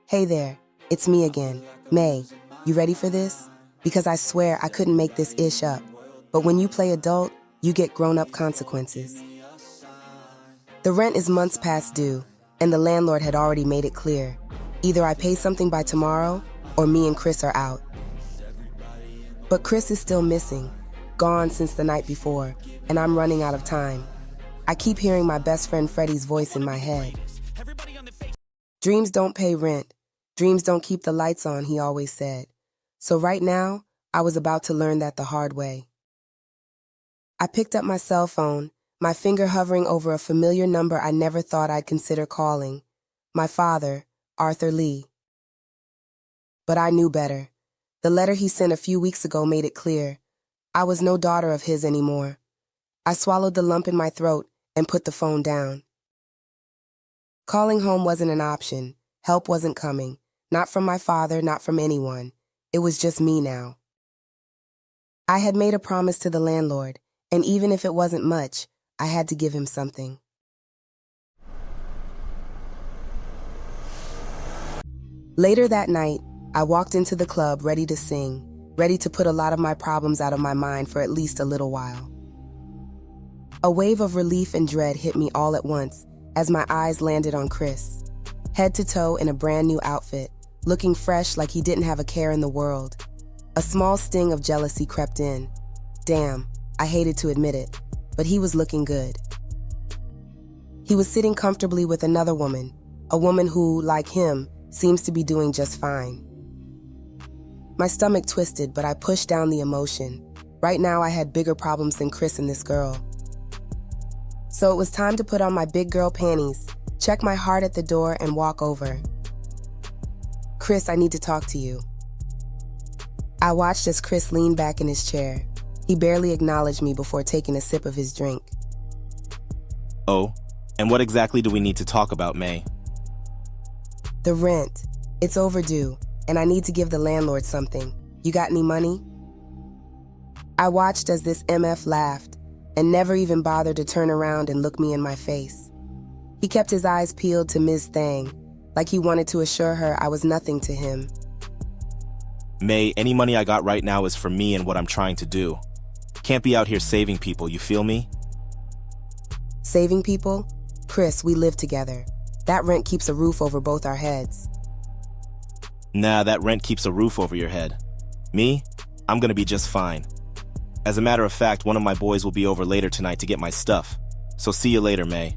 Hey there, it's me again, Mae. You ready for this? Because I swear I couldn't make this ish up. But when you play adult, you get grown-up consequences. The rent is months past due, and the landlord had already made it clear. Either I pay something by tomorrow, or me and Chris are out. But Chris is still missing, gone since the night before, and I'm running out of time. I keep hearing my best friend Freddie's voice in my head. Dreams don't pay rent. Dreams don't keep the lights on, he always said. So right now, I was about to learn that the hard way. I picked up my cell phone, my finger hovering over a familiar number I never thought I'd consider calling. My father, Arthur Lee. But I knew better. The letter he sent a few weeks ago made it clear. I was no daughter of his anymore. I swallowed the lump in my throat and put the phone down. Calling home wasn't an option. Help wasn't coming. Not from my father, not from anyone. It was just me now. I had made a promise to the landlord, and even if it wasn't much, I had to give him something. Later that night, I walked into the club ready to sing, ready to put a lot of my problems out of my mind for at least a little while. A wave of relief and dread hit me all at once as my eyes landed on Chris, head to toe in a brand new outfit, looking fresh like he didn't have a care in the world. A small sting of jealousy crept in. Damn, I hated to admit it, but he was looking good. He was sitting comfortably with another woman, a woman who, like him, seems to be doing just fine. My stomach twisted, but I pushed down the emotion. Right now I had bigger problems than Chris and this girl. So it was time to put on my big girl panties, check my heart at the door, and walk over. Chris, I need to talk to you. I watched as Chris leaned back in his chair. He barely acknowledged me before taking a sip of his drink. Oh, and what exactly do we need to talk about, Mae? The rent. It's overdue, and I need to give the landlord something. You got any money? I watched as this MF laughed and never even bothered to turn around and look me in my face. He kept his eyes peeled to Ms. Thang, like he wanted to assure her I was nothing to him. Mae, any money I got right now is for me and what I'm trying to do. Can't be out here saving people, you feel me? Saving people? Chris, we live together. That rent keeps a roof over both our heads. Nah, that rent keeps a roof over your head. Me? I'm gonna be just fine. As a matter of fact, one of my boys will be over later tonight to get my stuff. So see you later, Mae.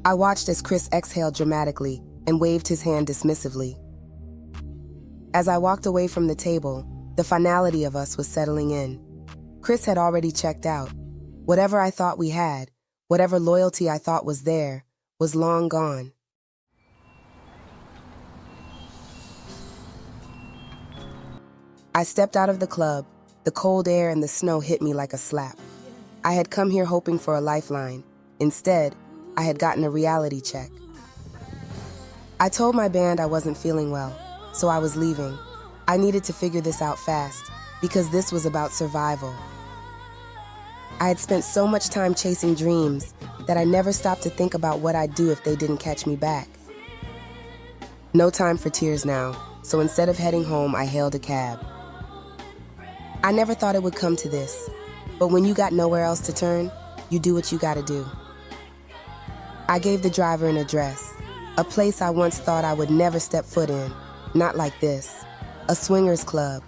I watched as Chris exhaled dramatically and waved his hand dismissively. As I walked away from the table, the finality of us was settling in. Chris had already checked out. Whatever I thought we had, whatever loyalty I thought was there, was long gone. I stepped out of the club. The cold air and the snow hit me like a slap. I had come here hoping for a lifeline. Instead, I had gotten a reality check. I told my band I wasn't feeling well, so I was leaving. I needed to figure this out fast, because this was about survival. I had spent so much time chasing dreams that I never stopped to think about what I'd do if they didn't catch me back. No time for tears now, so instead of heading home, I hailed a cab. I never thought it would come to this, but when you got nowhere else to turn, you do what you gotta do. I gave the driver an address, a place I once thought I would never step foot in, not like this, a swingers club,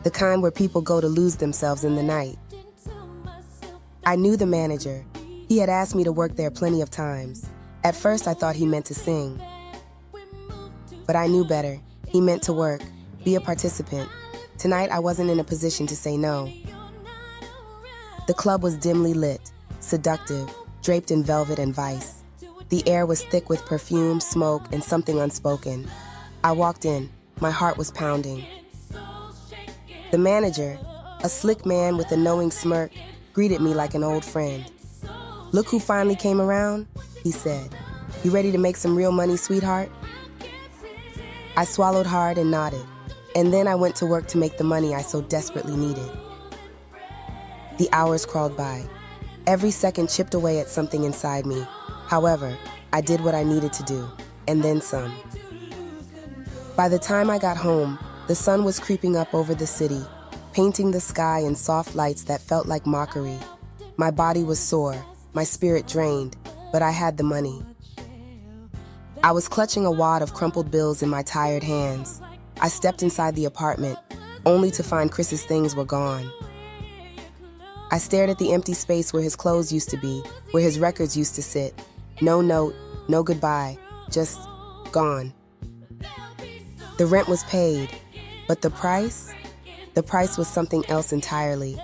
the kind where people go to lose themselves in the night. I knew the manager. He had asked me to work there plenty of times. At first I thought he meant to sing. But I knew better. He meant to work, be a participant. Tonight, I wasn't in a position to say no. The club was dimly lit, seductive, draped in velvet and vice. The air was thick with perfume, smoke, and something unspoken. I walked in. My heart was pounding. The manager, a slick man with a knowing smirk, greeted me like an old friend. "Look who finally came around," he said. "You ready to make some real money, sweetheart?" I swallowed hard and nodded. And then I went to work to make the money I so desperately needed. The hours crawled by. Every second chipped away at something inside me. However, I did what I needed to do, and then some. By the time I got home, the sun was creeping up over the city, painting the sky in soft lights that felt like mockery. My body was sore, my spirit drained, but I had the money. I was clutching a wad of crumpled bills in my tired hands. I stepped inside the apartment, only to find Chris's things were gone. I stared at the empty space where his clothes used to be, where his records used to sit. No note, no goodbye, just gone. The rent was paid, but the price? The price was something else entirely.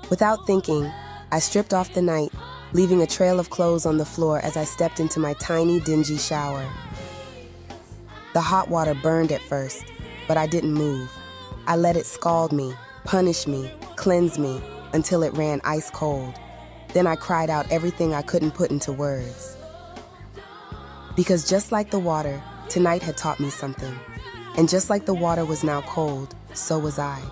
Without thinking, I stripped off the night, leaving a trail of clothes on the floor as I stepped into my tiny, dingy shower. The hot water burned at first, but I didn't move. I let it scald me, punish me, cleanse me, until it ran ice cold. Then I cried out everything I couldn't put into words. Because just like the water, tonight had taught me something. And just like the water was now cold, so was I.